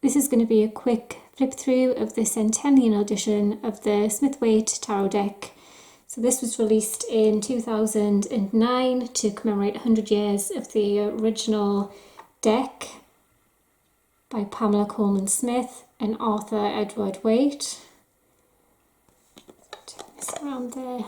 This is going to be a quick flip through of the Centennial Edition of the Smith-Waite Tarot Deck. So this was released in 2009 to commemorate 100 years of the original deck by Pamela Colman Smith and Aurthur Edward Waite. Turn this around there.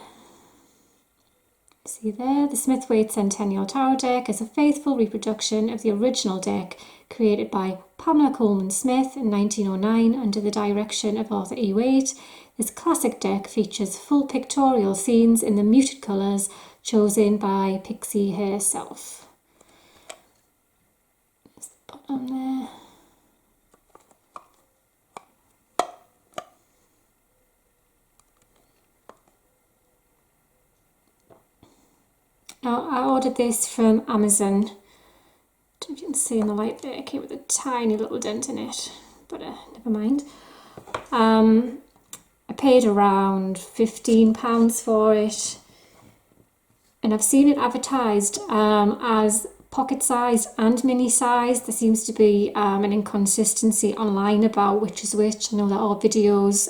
See there, the Smith-Waite Centennial Tarot Deck is a faithful reproduction of the original deck created by Pamela Colman Smith in 1909 under the direction of Aurthur E. Waite. This classic deck features full pictorial scenes in the muted colours chosen by Pixie herself. There's the bottom there. Now, I ordered this from Amazon. I don't know if you can see in the light there, it came with a tiny little dent in it, but never mind. I paid around £15 for it, and I've seen it advertised as pocket sized and mini sized. There seems to be an inconsistency online about which is which. I know there are videos,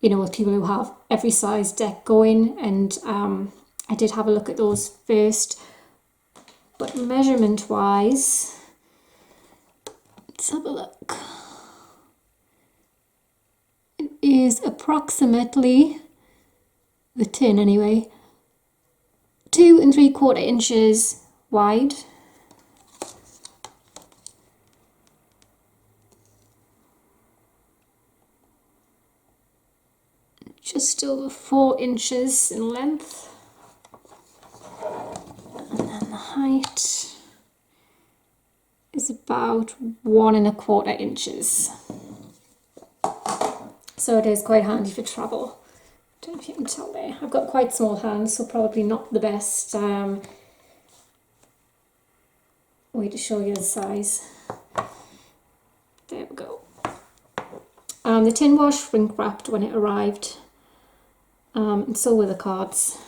with people who have every size deck going, and I did have a look at those first, but measurement wise, let's have a look. It is approximately, the tin anyway, 2 3/4 inches wide. Just over 4 inches in length. And then the height is about 1 1/4 inches. So it is quite handy for travel. Don't know if you can tell there. I've got quite small hands, so probably not the best way to show you the size. There we go. The tin was shrink wrapped when it arrived, and so were the cards.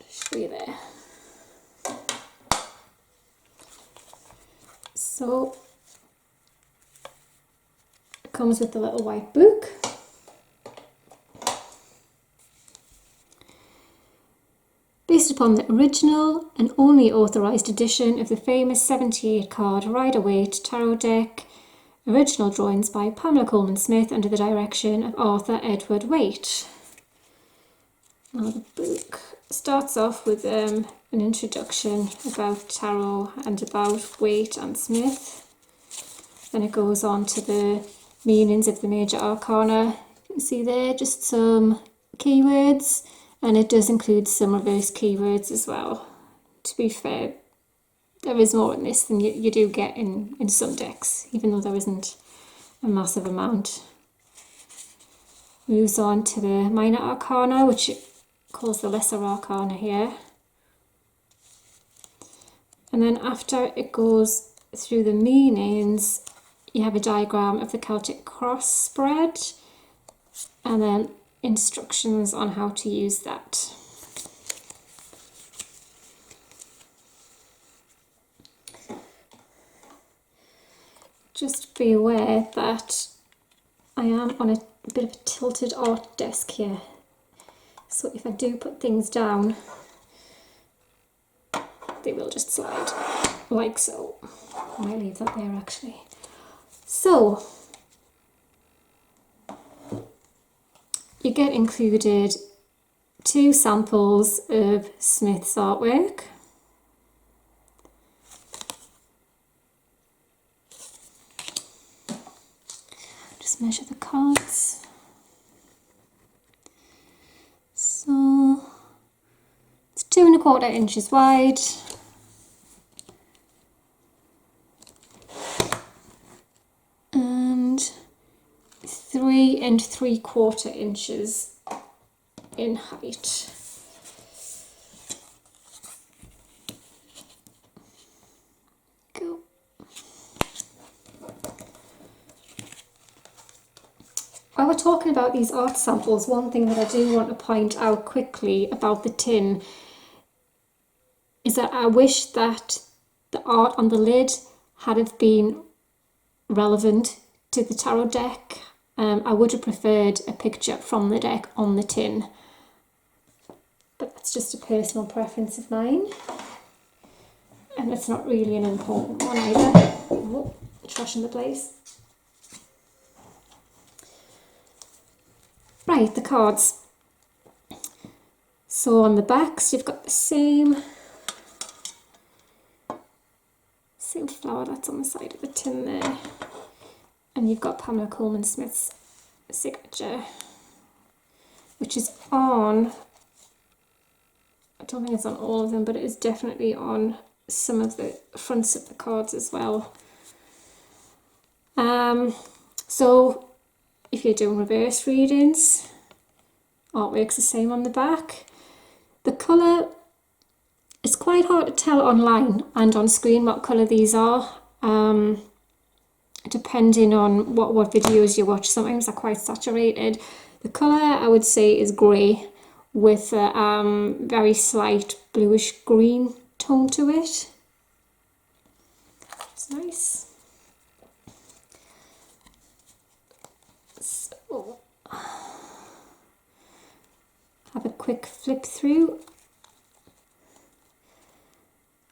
Show you there. So it comes with the little white book. Based upon the original and only authorised edition of the famous 78 card rider-waite tarot deck, original drawings by Pamela Colman Smith under the direction of Aurthur Edward Waite. Now the book starts off with an introduction about tarot and about Waite and Smith. Then it goes on to the meanings of the major arcana. You can see there just some keywords, and it does include some reverse keywords as well. To be fair, there is more in this than you do get in some decks, even though there isn't a massive amount. Moves on to the minor arcana, which it calls the lesser arcana here. And then after it goes through the meanings, you have a diagram of the Celtic cross spread, and then instructions on how to use that. Just be aware that I am on a bit of a tilted art desk here, so if I do put things down, they will just slide like so. I might leave that there actually. So you get included 2 samples of Smith's artwork. Just measure the cards. So it's 2 1/4 inches wide. And 3 3/4 inches in height. Go. While we're talking about these art samples, one thing that I do want to point out quickly about the tin is that I wish that the art on the lid had have been relevant to the tarot deck. I would have preferred a picture from the deck on the tin, but that's just a personal preference of mine, and it's not really an important one either. Oh, trash in the place. Right, the cards. So on the backs you've got the same flower that's on the side of the tin there, and you've got Pamela Colman Smith's signature, which is on, I don't think it's on all of them, but it is definitely on some of the fronts of the cards as well. So if you're doing reverse readings, artwork's the same on the back. The colour, it's quite hard to tell online and on screen what colour these are, depending on what videos you watch. Sometimes they're quite saturated. The colour I would say is grey with a very slight bluish green tone to it. It's nice. So, have a quick flip through.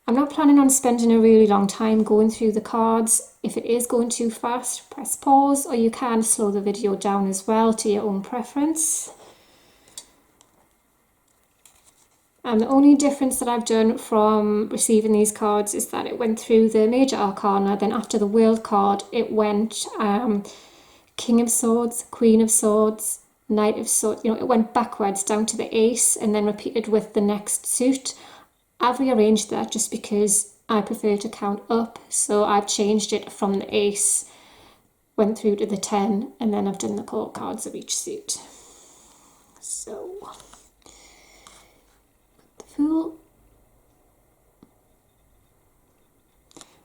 I'm not planning on spending a really long time going through the cards. If it is going too fast, press pause, or you can slow the video down as well to your own preference. And the only difference that I've done from receiving these cards is that it went through the major arcana, then after the world card it went King of Swords, Queen of Swords, Knight of Swords, you know, it went backwards down to the Ace and then repeated with the next suit. I've rearranged that just because I prefer to count up, so I've changed it from the Ace, went through to the 10, and then I've done the court cards of each suit. So, the Fool.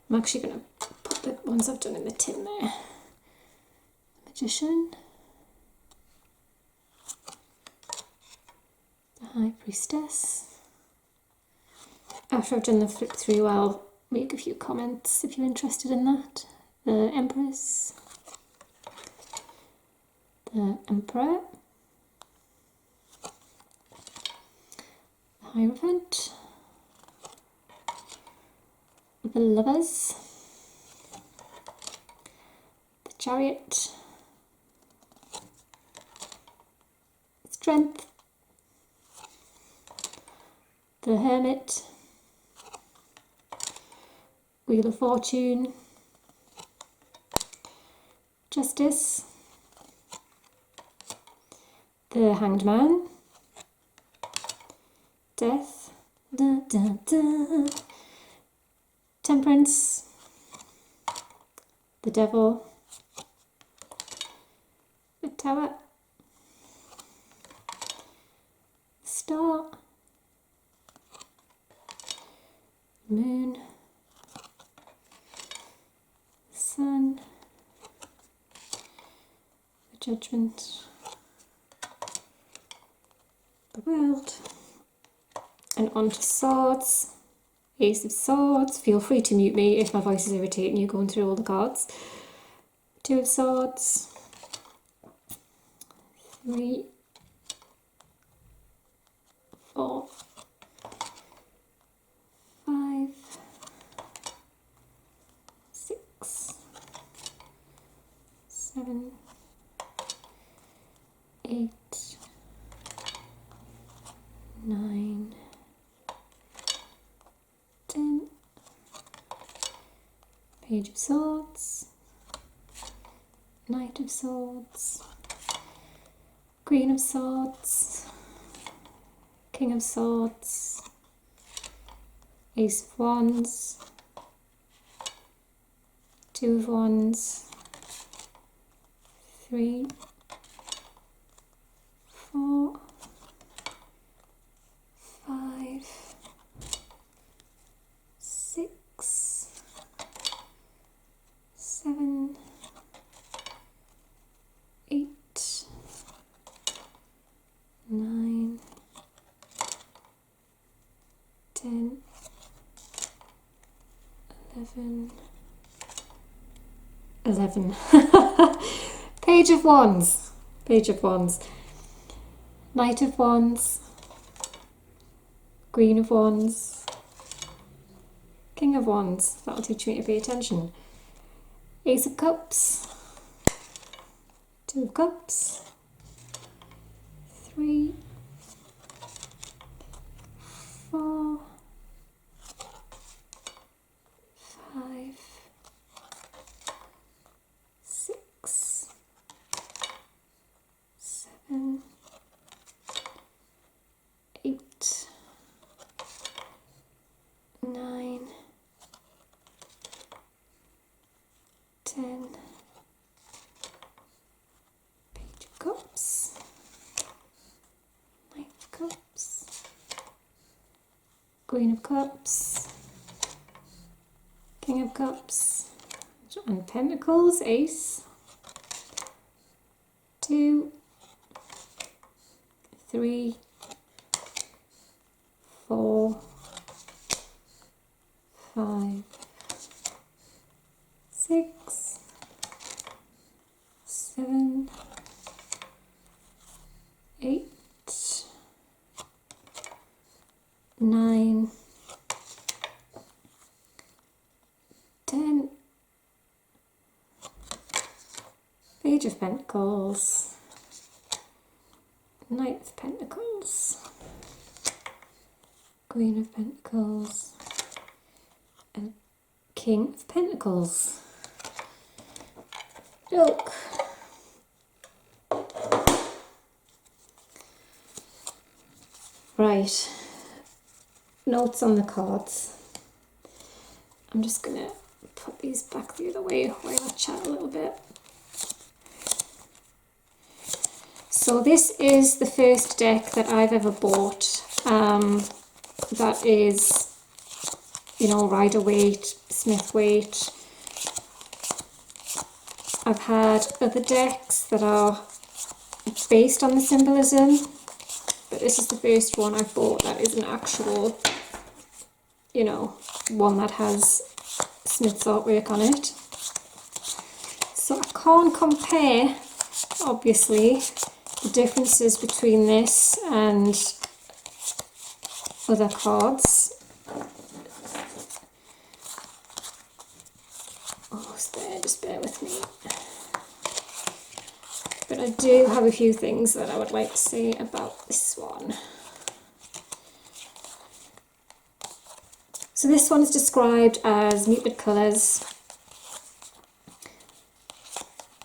I'm actually going to put the ones I've done in the tin there. Magician. The High Priestess. After I've done the flip through, I'll make a few comments if you're interested in that. The Empress, the Emperor, the Hierophant, the Lovers, the Chariot, Strength, the Hermit, Wheel of Fortune, Justice, the Hanged Man, Death, da, da, da, Temperance, the Devil, the Tower, Star, Moon, Sun, the Judgment, the World, and on to Swords, Ace of Swords. Feel free to mute me if my voice is irritating you going through all the cards. Two of Swords, 3, 4, 5, 6, 7, 8, 9, 10, Page of Swords, Knight of Swords, Queen of Swords, King of Swords, Ace of Wands, Two of Wands, 3, 4, 5, 6, 7, 8, 9, 10, 11. Page of Wands. Page of Wands. Knight of Wands. Queen of Wands. King of Wands. That'll teach me to pay attention. Ace of Cups. Two of Cups. 3, 4, 5, 6, 7, 8, 9, 10. Page of Cups. Knight of Cups. Queen of Cups. King of Cups. And Pentacles. Ace. 2, 3, 4, 5, 6, 7, 8, 9, 10. Page of Pentacles. Knight of Pentacles. Queen of Pentacles. And King of Pentacles. Look. Right. Notes on the cards. I'm just going to put these back the other way while I chat a little bit. So this is the first deck that I've ever bought. That is, you know, rider-waite, Smith-Waite. I've had other decks that are based on the symbolism, but this is the first one I've bought that is an actual, you know, one that has Smith's artwork on it. So I can't compare, obviously, the differences between this and other cards. Almost there, just bear with me. But I do have a few things that I would like to say about this one. So this one's described as muted colours,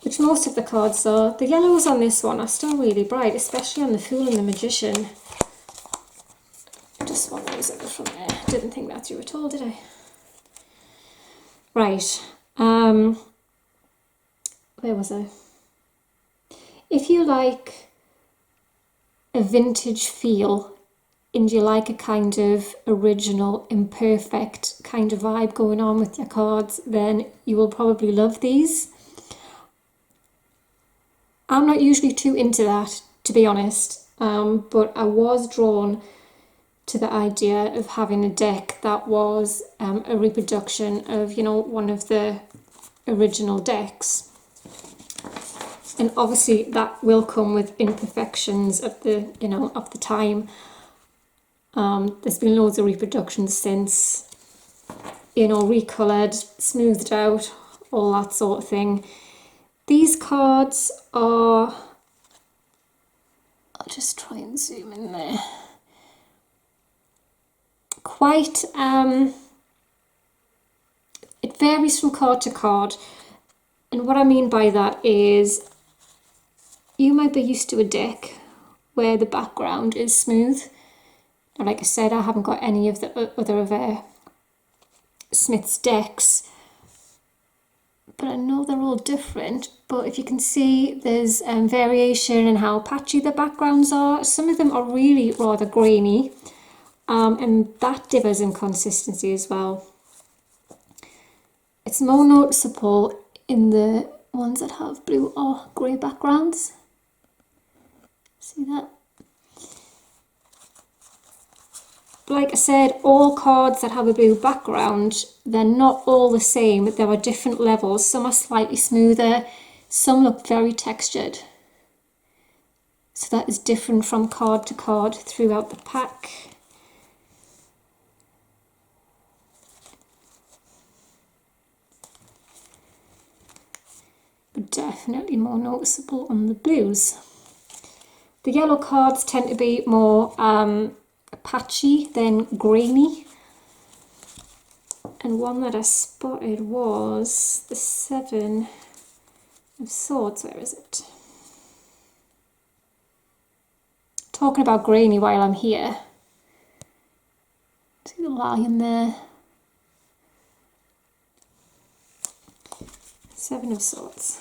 which most of the cards are. The yellows on this one are still really bright, especially on the Fool and the Magician. Just one those over from there. Didn't think that through at all, did I? Right. Where was I? If you like a vintage feel and you like a kind of original, imperfect kind of vibe going on with your cards, then you will probably love these. I'm not usually too into that, to be honest, but I was drawn to the idea of having a deck that was a reproduction of, you know, one of the original decks. And obviously that will come with imperfections of the, you know, of the time. There's been loads of reproductions since, you know, recoloured, smoothed out, all that sort of thing. These cards are, I'll just try and zoom in there, quite, it varies from card to card. And what I mean by that is, you might be used to a deck where the background is smooth. Now, like I said, I haven't got any of the other of Smith's decks, but I know they're all different. But if you can see, there's variation in how patchy the backgrounds are. Some of them are really rather grainy, and that differs in consistency as well. It's more noticeable in the ones that have blue or grey backgrounds. See that? like I said, all cards that have a blue background, they're not all the same. There are different levels. Some are slightly smoother, some look very textured. So that is different from card to card throughout the pack. But definitely more noticeable on the blues. The yellow cards tend to be more patchy than grainy. And one that I spotted was the Seven of Swords. Where is it? Talking about grainy while I'm here. See the lion there? Seven of Swords.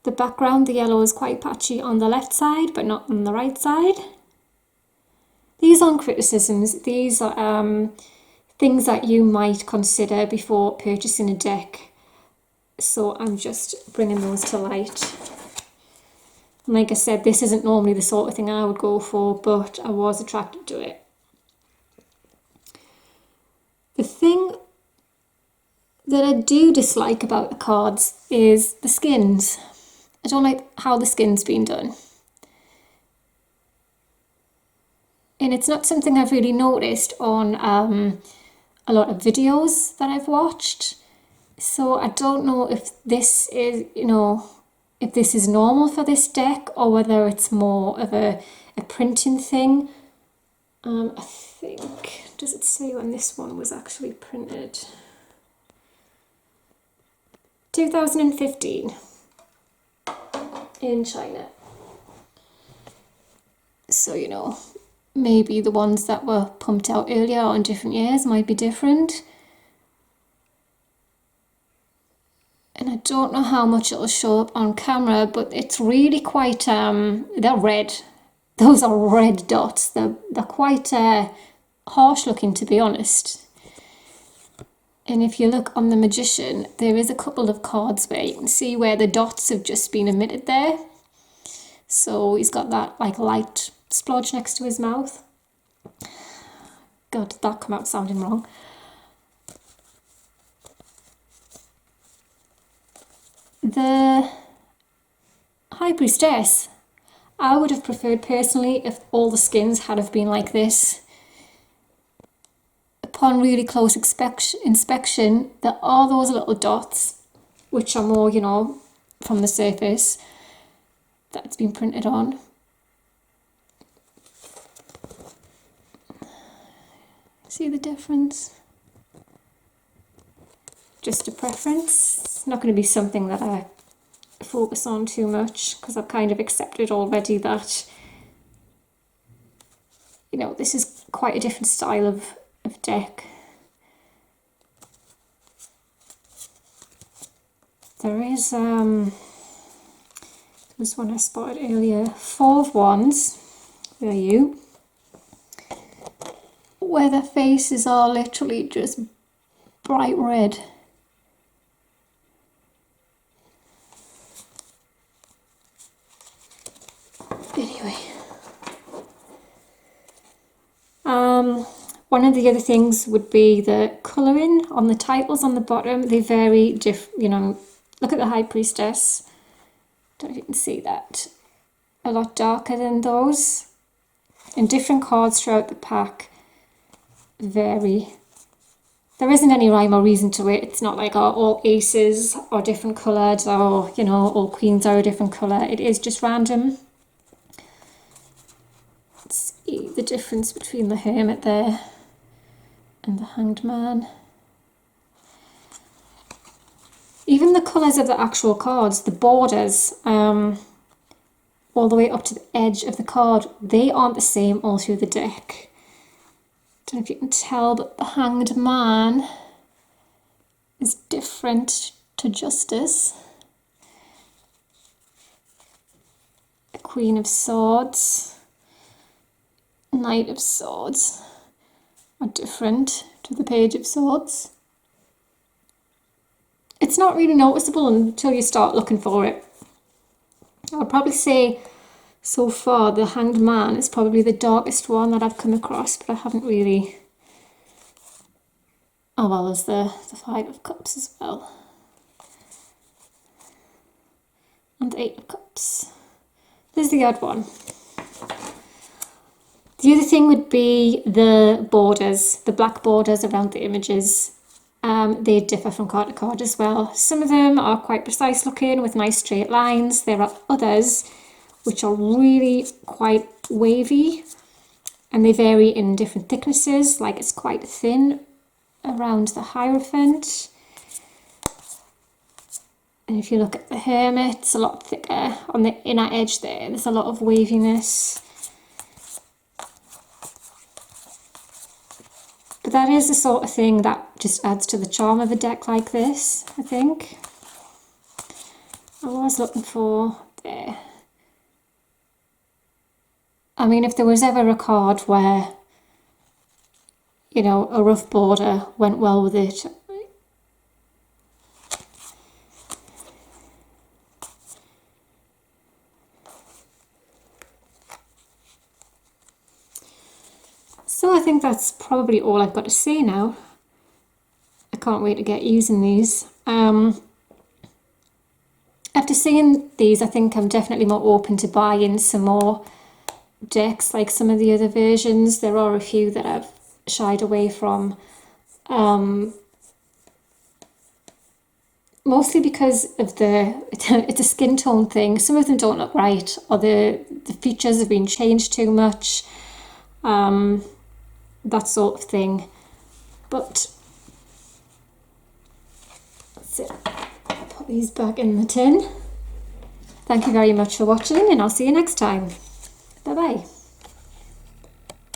The background, the yellow is quite patchy on the left side, but not on the right side. These aren't criticisms, these are things that you might consider before purchasing a deck. So I'm just bringing those to light. And like I said, this isn't normally the sort of thing I would go for, but I was attracted to it. The thing that I do dislike about the cards is the skins. I don't like how the skin's been done. And it's not something I've really noticed on a lot of videos that I've watched. So I don't know if this is, if this is normal for this deck or whether it's more of a printing thing. I think, does it say when this one was actually printed? 2015 in China. So, maybe the ones that were pumped out earlier on different years might be different. And I don't know how much it'll show up on camera, but it's really quite, they're red. Those are red dots. They're quite harsh looking, to be honest. And if you look on the Magician, there is a couple of cards where you can see where the dots have just been emitted there. So he's got that like light splodge next to his mouth. God, did that come out sounding wrong? The High Priestess, I would have preferred personally if all the skins had have been like this. Upon really close inspection, there are those little dots, which are more, from the surface that it's been printed on. See the difference? Just a preference. It's not going to be something that I focus on too much because I've kind of accepted already that, this is quite a different style of deck. There is, this one I spotted earlier, 4 of Wands, where are you? Where their faces are literally just bright red. Anyway, one of the other things would be the colouring on the titles on the bottom. They vary, look at the High Priestess. Don't know if you can see that. A lot darker than those. And different cards throughout the pack vary. There isn't any rhyme or reason to it. It's not like all aces are different coloured or, all queens are a different colour. It is just random. Let's see the difference between the Hermit there and the Hanged Man. Even the colours of the actual cards, the borders, all the way up to the edge of the card, they aren't the same all through the deck. Don't know if you can tell, but the Hanged Man is different to Justice. The Queen of Swords, Knight of Swords are different to the Page of Swords. It's not really noticeable until you start looking for it. I would probably say So far, the Hanged Man is probably the darkest one that I've come across, but I haven't really... Oh well, there's the Five of Cups as well. And the Eight of Cups. There's the odd one. The other thing would be the borders, the black borders around the images. They differ from card to card as well. Some of them are quite precise looking with nice straight lines. There are others which are really quite wavy, and they vary in different thicknesses, like it's quite thin around the Hierophant. And if you look at the Hermit, it's a lot thicker on the inner edge there. There's a lot of waviness. But that is the sort of thing that just adds to the charm of a deck like this, I think. I was looking for there. I mean, if there was ever a card where, you know, a rough border went well with it. So I think that's probably all I've got to say now. I can't wait to get using these. After seeing these, I think I'm definitely more open to buying some more decks like some of the other versions. There are a few that I've shied away from, mostly because of it's a skin tone thing. Some of them don't look right, or the features have been changed too much, that sort of thing. But that's it. I'll put these back in the tin. Thank you very much for watching, and I'll see you next time. Bye bye.